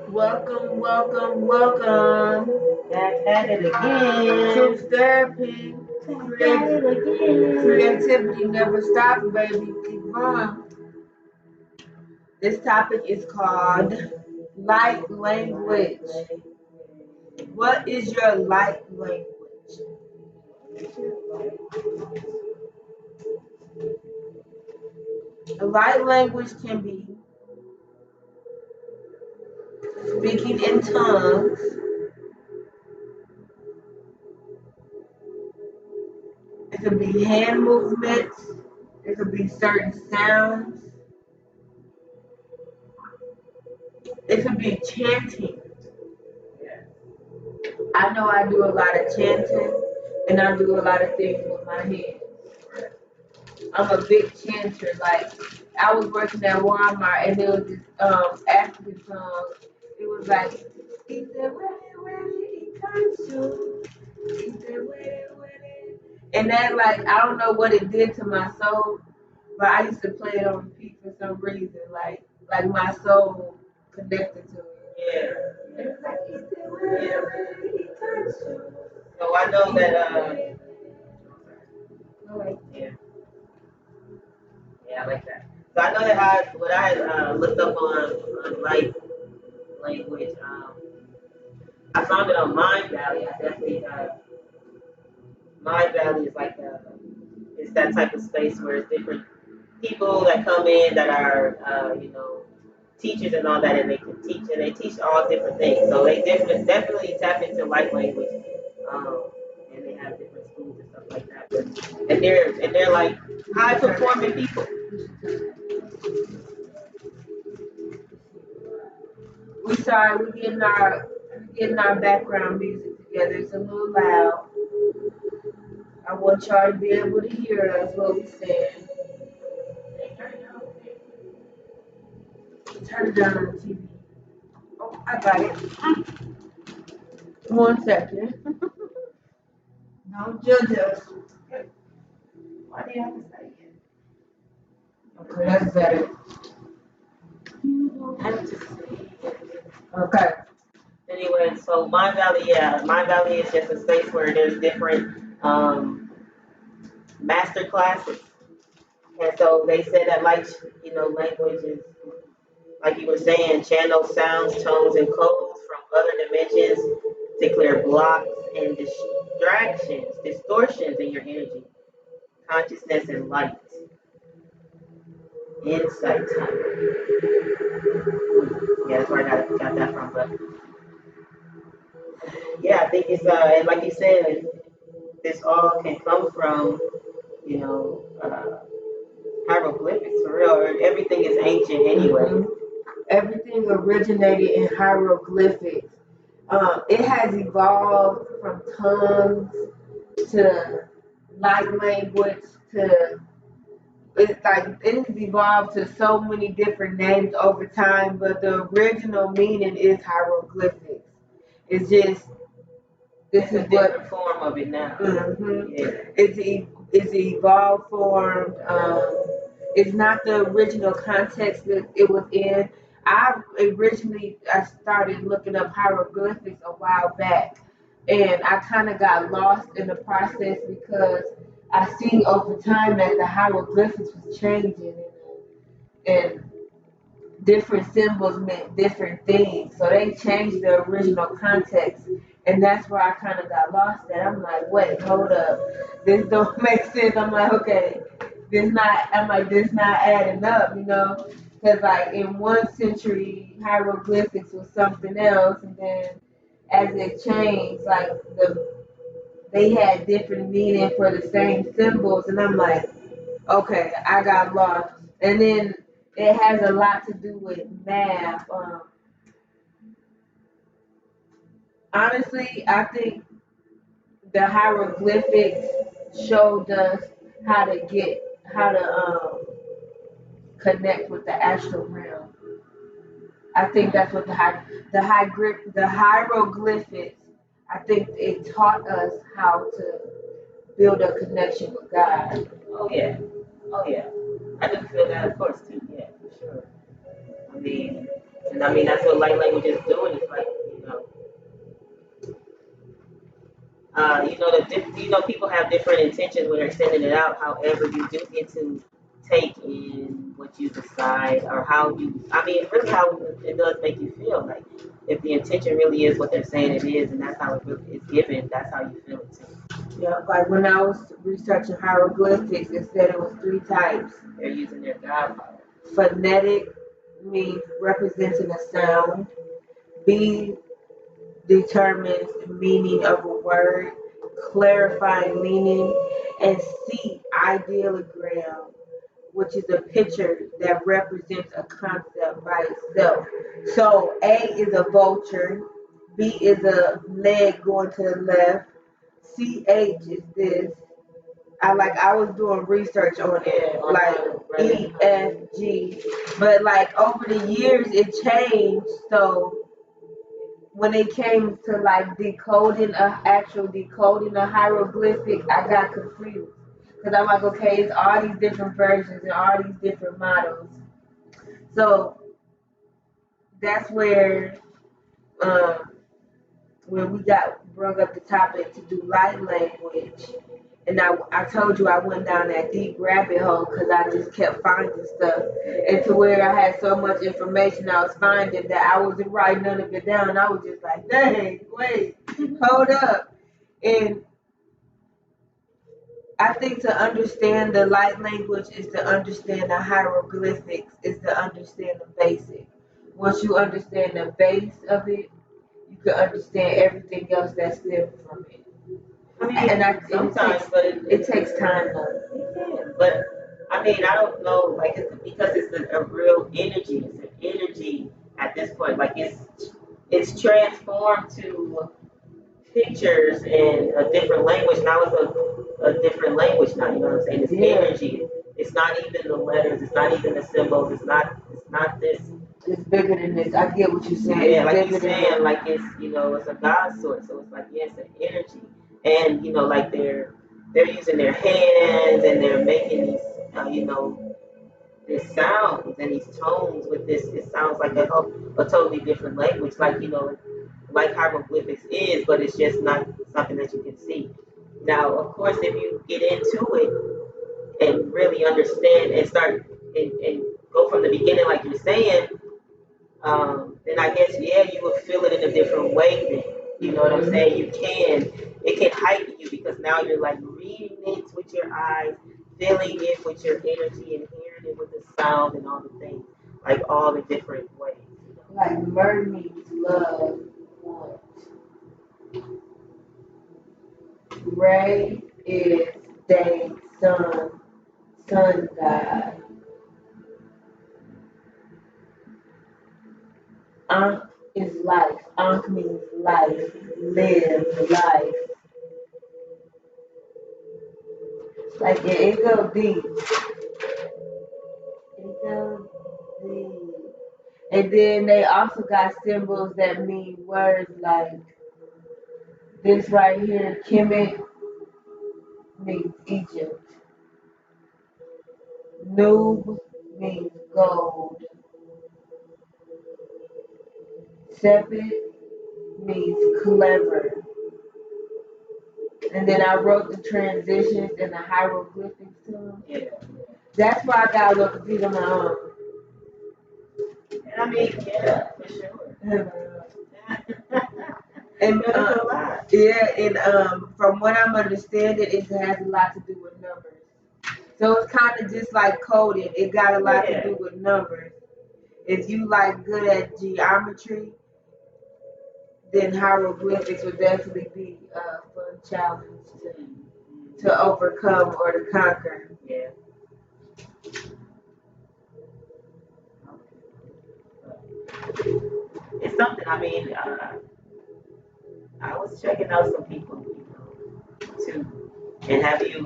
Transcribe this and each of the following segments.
Welcome, welcome, welcome. Back at it again. Truth therapy. Back at it again. Creativity never stops, baby. Keep going. This topic is called light language. What is your light language? A light language can be speaking in tongues. It could be hand movements. It could be certain sounds. It could be chanting. I know I do a lot of chanting and I do a lot of things with my hands. I'm a big chanter. Like I was working at Walmart and there was this African song. It was like he said, "Ready, he comes to." He said, "Ready." And that like I don't know what it did to my soul, but I used to play it on repeat for some reason. Like my soul connected to it. Yeah. It was like he said, "Ready, he comes to." So I know that yeah, yeah, I like that. So I know that what I looked up on light language, I found it on Mind Valley. I definitely Mind Valley is like it's that type of space where it's different people that come in that are teachers and all that, and they can teach and they teach all different things. So they definitely tap into light language, um, and they have different schools and stuff like that. And they're like high performing people. We getting our background music together. It's a little loud. I want y'all to be able to hear us what we saying. Turn it down on the TV. Oh, I got it. 1 second. Don't judge us. Why do you have to say it? Okay, that's better. You don't have to say it. Okay. Anyway, so Mind Valley, yeah, Mind Valley is just a space where there's different master classes. And so they said that, like, language is, like you were saying, channel sounds, tones, and codes from other dimensions to clear blocks and distractions, distortions in your energy, consciousness, and light. Insight time. Yeah, that's where I got that from. But yeah, I think it's, and like you said, this all can come from, you know, hieroglyphics for real. Everything is ancient anyway. Mhm. Everything originated in hieroglyphics. It has evolved from tongues to light language to it's like it's evolved to so many different names over time, but the original meaning is hieroglyphics. It's just this It's a is what different form of it now. Yeah. it's evolved form. It's not the original context that it was in. I started looking up hieroglyphics a while back, and I kind of got lost in the process because I seen over time that the hieroglyphics was changing and different symbols meant different things. So they changed the original context. And that's where I kind of got lost at. I'm like, wait, hold up. This don't make sense. I'm like, okay, this not adding up, you know? Because, like, in 1 century, hieroglyphics was something else. And then as it changed, like, they had different meaning for the same symbols. And I'm like, okay, I got lost. And then it has a lot to do with math. Honestly, I think the hieroglyphics showed us how to connect with the astral realm. I think that's what the hieroglyphics. I think it taught us how to build a connection with God. Oh yeah. Oh yeah. I do feel that, of course, too. Yeah, for sure. I mean, And I mean, that's what light language is doing. It's like, people have different intentions when they're sending it out. However, you do get to take in what you decide or how you. I mean, really, how it does make you feel. Like if the intention really is what they're saying it is, and that's how it really is given, that's how you feel it too. Yeah, like when I was researching hieroglyphics, it said it was three types. They're using their God power. Phonetic means representing a sound. B determines the meaning of a word, clarifying meaning. And C, idealogram, which is a picture that represents a concept by itself. So A is a vulture, B is a leg going to the left, CH is this. I was doing research on it, like EFG, but like over the years it changed. So when it came to like decoding a hieroglyphic, I got confused because I'm like, okay, it's all these different versions and all these different models. So that's um, where we got brought up the topic to do light language. And I told you I went down that deep rabbit hole because I just kept finding stuff. And to where I had so much information I was finding that I wasn't writing none of it down. I was just like, dang, wait, hold up. And I think to understand the light language is to understand the hieroglyphics, is to understand the basic. Once you understand the base of it, you can understand everything else that stems from it. I mean, sometimes, but it takes time though. It can, but I mean, I don't know, like, because it's a real energy. It's an energy at this point. Like, it's transformed to pictures in a different language. Now it's a different language now. You know what I'm saying? It's energy. It's not even the letters. It's not even the symbols. It's not this. It's bigger than this. I get what you're saying. Yeah, it's like you're bigger than saying, like it's a God source. So it's like, yeah, it's an energy, and like they're using their hands and they're making these, these sounds and these tones with this. It sounds like a totally different language, like like hieroglyphics is, but it's just not something that you can see. Now, of course, if you get into it and really understand and start and go from the beginning, like you're saying, then I guess, yeah, you would feel it in a different way. Then you know what I'm saying. It can heighten you because now you're like reading it with your eyes, feeling it with your energy, and hearing it with the sound and all the things, like all the different ways. Like mermaids love what? Ray is day sun god. Ankh is life. Ankh means life, live life. Like it go deep. It go deep. And then they also got symbols that mean words like this right here, Kemet means Egypt. Noob means gold. Sepid means clever. And then I wrote the transitions and the hieroglyphics to them. Yeah. That's why I got a little confused on my own. And I mean, yeah, for sure. And That's a lot. yeah, and from what I'm understanding, it has a lot to do with numbers. So it's kind of just like coding. It got a lot to do with numbers. If you like good at geometry, then hieroglyphics would definitely be a fun challenge to overcome or to conquer. Yeah. It's something. I mean, I was checking out some people, too. And have you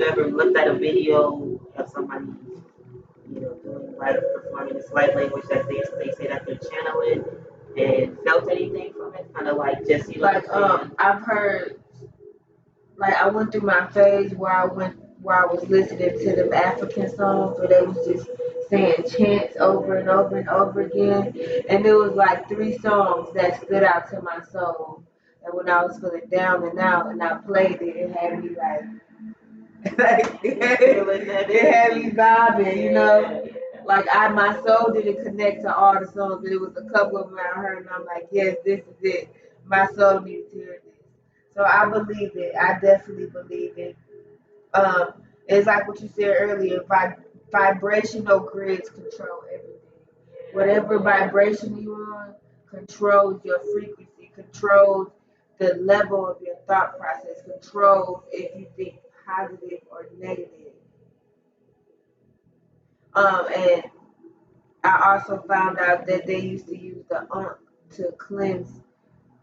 ever looked at a video of somebody, doing like performing this light language that they say that they're channeling and felt anything from it? Kind of like just, Like I've heard, like I went through my phase where I was listening to them African songs where they was just saying chants over and over and over again. And there was like three songs that stood out to my soul. And when I was feeling down and out and I played it, it had me like, it had me vibing, you know. Like my soul didn't connect to all the songs, but it was a couple of them I heard, and I'm like, yes, this is it. My soul needs to hear this. So I believe it. I definitely believe it. Um, it's like what you said earlier. Vibrational grids control everything. Whatever vibration you on controls your frequency, controls the level of your thought process, controls if you think positive or negative. And I also found out that they used to use the to cleanse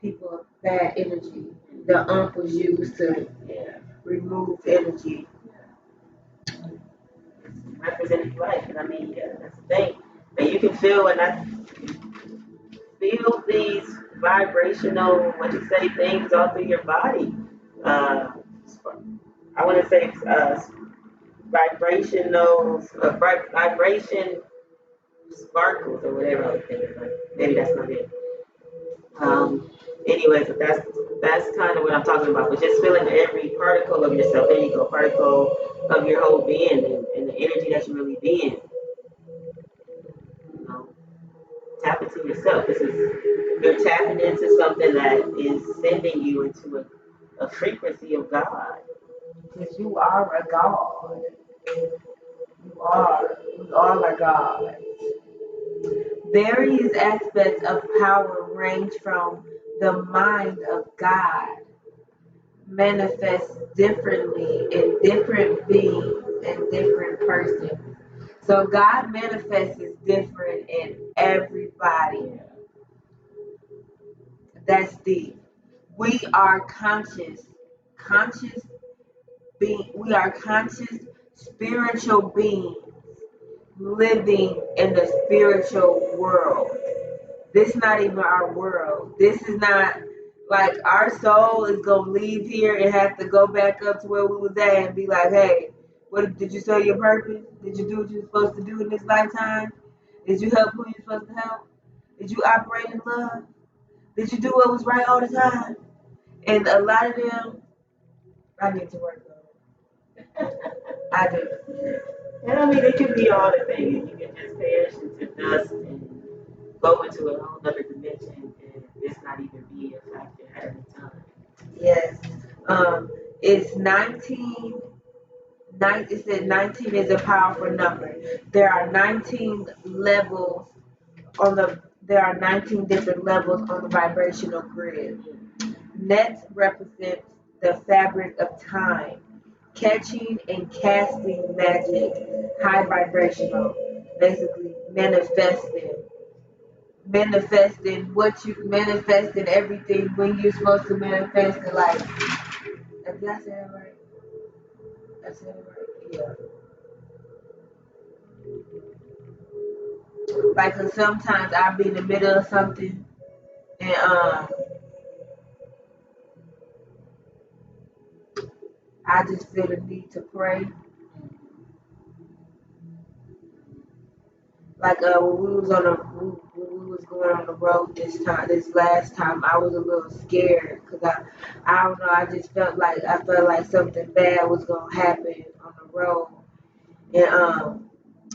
people of bad energy. The was used to remove energy. Representing life. And I mean, yeah, that's the thing. And you can feel when I feel these vibrational, what you say, things all through your body. Uh, I want to say vibrational, vibration sparkles or whatever I was thinking. But maybe that's not it. Um, Anyways, but that's kind of what I'm talking about. But just feeling every particle of yourself. There you go, particle of your whole being and the energy that you really be in. You know, tap into yourself. This is you're tapping into something that is sending you into a frequency of God. Because you are a God. You are. We all are God. Various aspects of power range from the mind of God, manifests differently in different beings and different persons. So God manifests is different in everybody. That's deep. We are conscious being. We are conscious spiritual beings living in the spiritual world. This is not even our world. This is not like our soul is gonna leave here and have to go back up to where we was at and be like, hey, what did you say your purpose? Did you do what you were supposed to do in this lifetime? Did you help who you're supposed to help? Did you operate in love? Did you do what was right all the time? And a lot of them, I need to work on. I do. And I mean, it can be all the things. You can just perish into dust and go into a whole other dimension, and it's not even be a factor at any time. Yes. Um, it's 19. It said 19 is a powerful number. There are 19 levels there are 19 different levels on the vibrational grid. Nets represents the fabric of time, catching and casting magic, high vibrational, basically manifesting what you manifesting everything when you're supposed to manifest it. Like, did I say that right? I said it right. Yeah. Like, 'cause sometimes I'll be in the middle of something and I just feel the need to pray. Like when we was when we was going on the road this last time, I was a little scared because I don't know, I felt like something bad was gonna happen on the road, and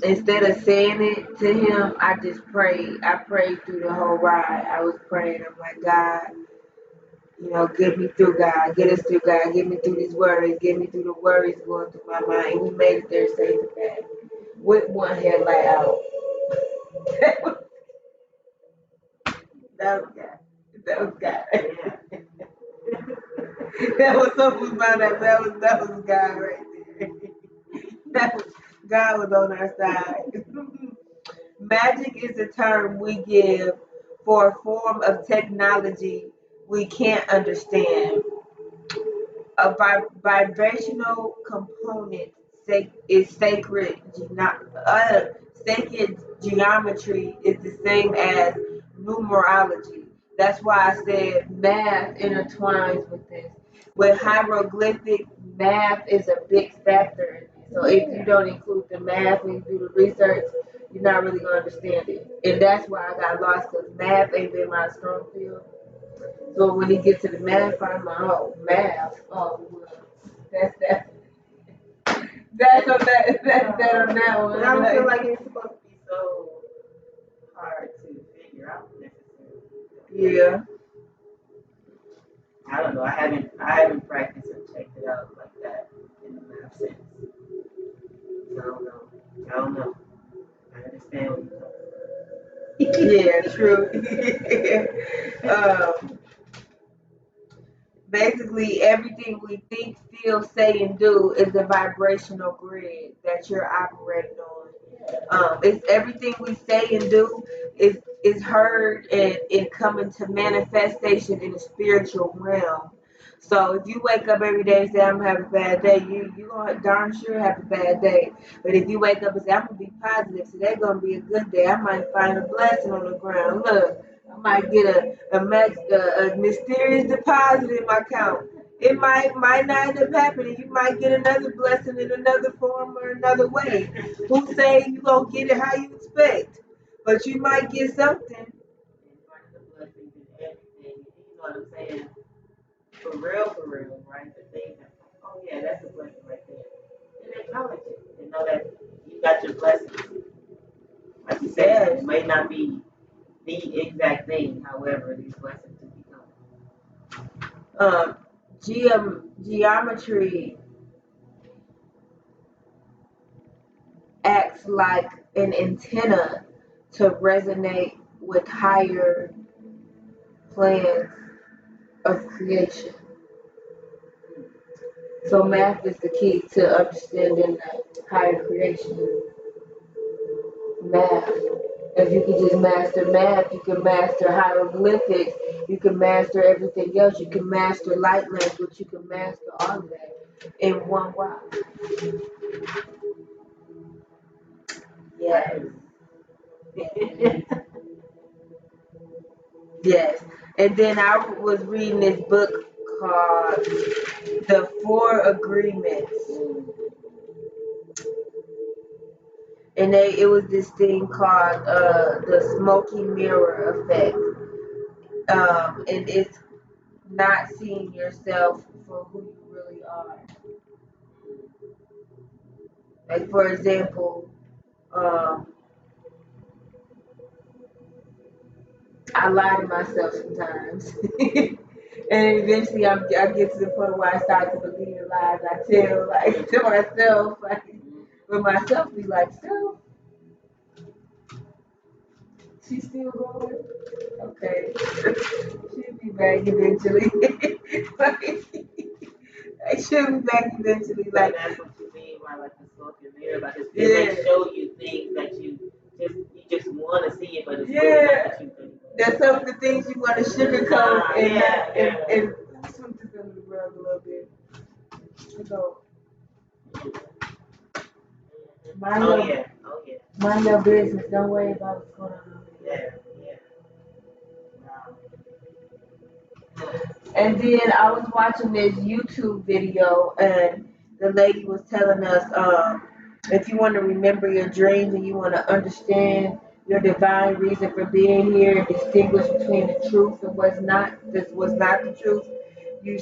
instead of saying it to him, I just prayed. I prayed through the whole ride. I was praying. I'm like, God, get me through, God. Get us through, God. Get me through these worries. Get me through the worries going through my mind. And we made it there safe and back with one headlight out. That was God. That was God. That was something about that. That was God right there. That was, God was on our side. Magic is a term we give for a form of technology we can't understand. A vibrational component is sacred geometry is the same as numerology. That's why I said math intertwines with this. With hieroglyphic, math is a big factor in it. So if you don't include the math when you do the research, you're not really gonna understand it. And that's why I got lost because math ain't been my strong field. So when he gets to the math, I'm like, oh, math. Oh, well, that's that. That's on that on that one. But I don't feel like it's supposed to be so hard to figure out necessarily. Yeah. I don't know. I haven't practiced and checked it out like that in the math sense. So I don't know. I don't know. I understand what you're talking Yeah, true. um, Basically, everything we think, feel, say, and do is the vibrational grid that you're operating on. It's everything we say and do is heard and coming to manifestation in the spiritual realm. So if you wake up every day and say I'm gonna have a bad day, you gonna darn sure have a bad day. But if you wake up and say I'm gonna be positive, today's gonna be a good day. I might find a blessing on the ground. Look, I might get a mysterious deposit in my account. It might not end up happening. You might get another blessing in another form or another way. Who say you gonna get it how you expect? But you might get something. and finding the blessings in everything. You know what I'm saying? For real, right? The things that, oh yeah, that's a blessing right there. And acknowledge it and know that you got your blessings. Like you said, Yes. it may not be the exact thing, however, these blessings do become. Um, geometry acts like an antenna to resonate with higher plans of creation. So math is the key to understanding that higher creation. Math. If you can just master math, you can master hieroglyphics, you can master everything else, you can master light language, you can master all of that in one while. Yes. Yes. And then I was reading this book called The Four Agreements. And it was this thing called the smoky mirror effect. And it's not seeing yourself for who you really are. Like, for example, um, I lie to myself sometimes. And eventually I get to the point where I start to believe the lies I tell, like, to myself. Like, but myself be like, so, she's still going? Okay. She'll be back eventually. Like, I should be back eventually. So Like, that's what you mean by like the smoke and mirror, like it yeah. may show you things that you just want to see it, but it's really not Yeah. the truth anymore. There's some of the things you want to sugarcoat and Yeah, not, yeah. and swim this under the rug a little bit. So, mind Oh your, yeah, oh yeah, mind your business. Don't worry about what's going on. yeah, yeah. Wow. And then I was watching this YouTube video, and the lady was telling us, if you want to remember your dreams and you want to understand your divine reason for being here and distinguish between the truth and what's not the truth, you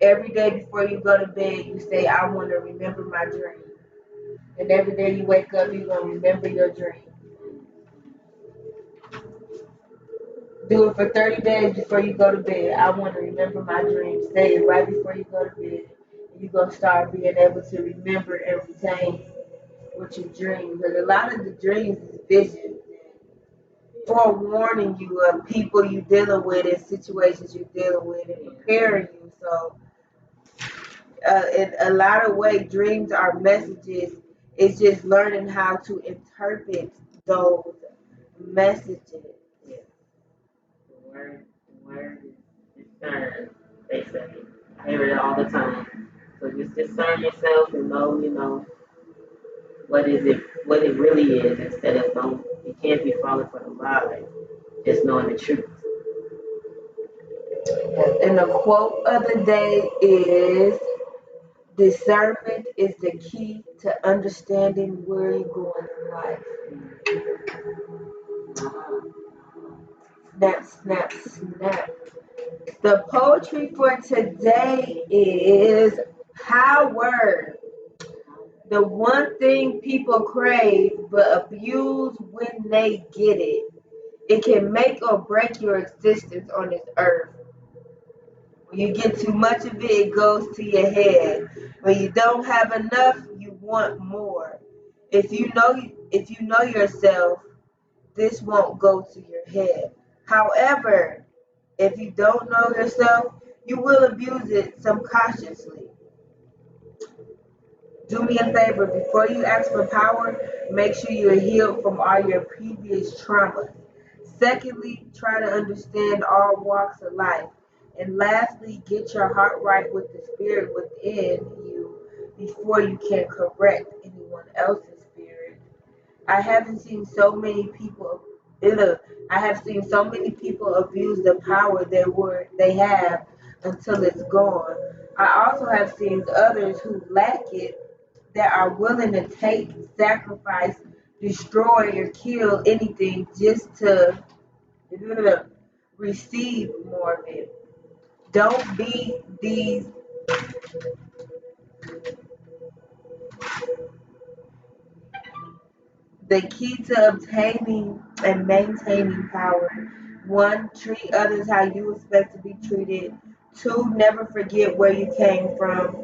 every day before you go to bed, you say, "I want to remember my dream." And every day you wake up, you're gonna remember your dream. Do it for 30 days before you go to bed. I want to remember my dreams. Say it right before you go to bed. And you're going to start being able to remember and retain what you dream. Because a lot of the dreams is visions. Forewarning you of people you're dealing with and situations you're dealing with and preparing you. So, in a lot of ways, dreams are messages. It's just learning how to interpret those messages. Yeah. The word is discern. They say. I hear it all the time. So just discern yourself and know, what it really is, instead of don't. You can't be falling for the lies. Just knowing the truth. And the quote of the day is discernment is the key to understanding where you're going in life. Snap, snap, snap. The poetry for today is power. The one thing people crave but abuse when they get it. It can make or break your existence on this earth. When you get too much of it, it goes to your head. When you don't have enough, you want more. If you know yourself, this won't go to your head. However, if you don't know yourself, you will abuse it subconsciously. Do me a favor, before you ask for power, make sure you're healed from all your previous traumas. Secondly, try to understand all walks of life. And lastly, get your heart right with the spirit within you before you can correct anyone else's spirit. I haven't seen so many people ugh, I have seen so many people abuse the power they have until it's gone. I also have seen others who lack it that are willing to take, sacrifice, destroy, or kill anything just to receive more of it. Don't be these. The key to obtaining and maintaining power: one, treat others how you expect to be treated. Two, never forget where you came from.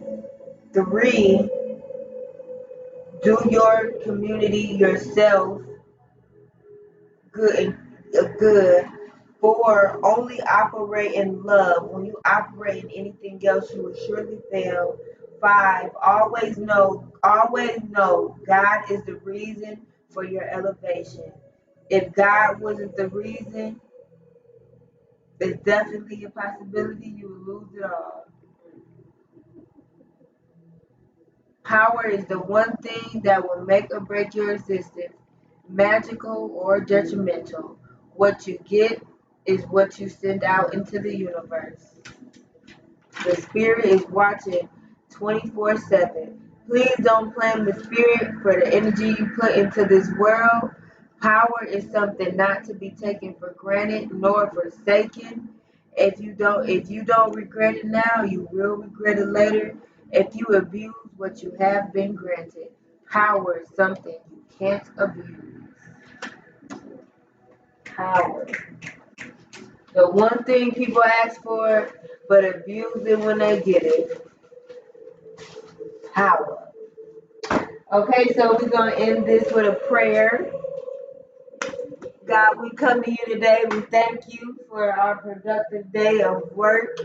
Three, do your community, yourself good. Four, only operate in love. When you operate in anything else, you will surely fail. Five, always know God is the reason for your elevation. If God wasn't the reason, it's definitely a possibility you will lose it all. Power is the one thing that will make or break your existence, magical or detrimental. What you get is what you send out into the universe. The spirit is watching 24/7. Please don't blame the spirit for the energy you put into this world. Power is something not to be taken for granted nor forsaken. If you don't regret it now, you will regret it later. If you abuse what you have been granted, power is something you can't abuse. Power. The one thing people ask for but abuse it when they get it. Power. Okay, so we're going to end this with a prayer. God, we come to you today. We thank you for our productive day of work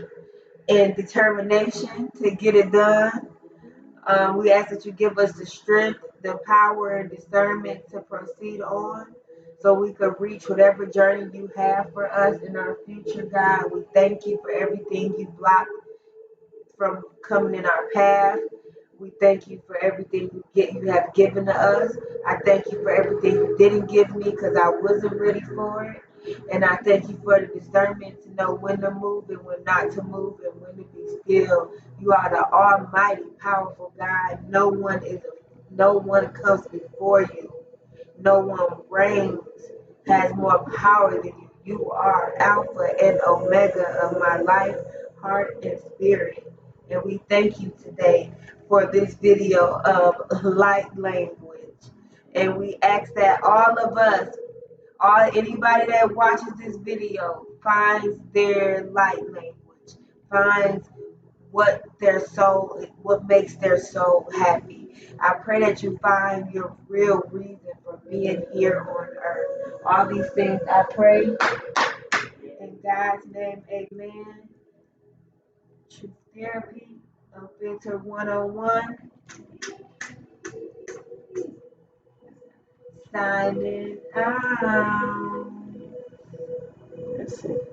and determination to get it done. We ask that you give us the strength, the power, and discernment to proceed on so we could reach whatever journey you have for us in our future, God. We thank you for everything you blocked from coming in our path. We thank you for everything you have given to us. I thank you for everything you didn't give me because I wasn't ready for it. And I thank you for the discernment to know when to move and when not to move and when to be still. You are the almighty, powerful God. No one comes before you. No one reigns, has more power than you. You are Alpha and Omega of my life, heart, and spirit. And we thank you today for this video of light language. And we ask that all of us, anybody that watches this video, finds their light language, finds what makes their soul happy. I pray that you find your real reason for being here on earth. All these things I pray in God's name, amen. Truth therapy, unfiltered 101, signing out. That's it.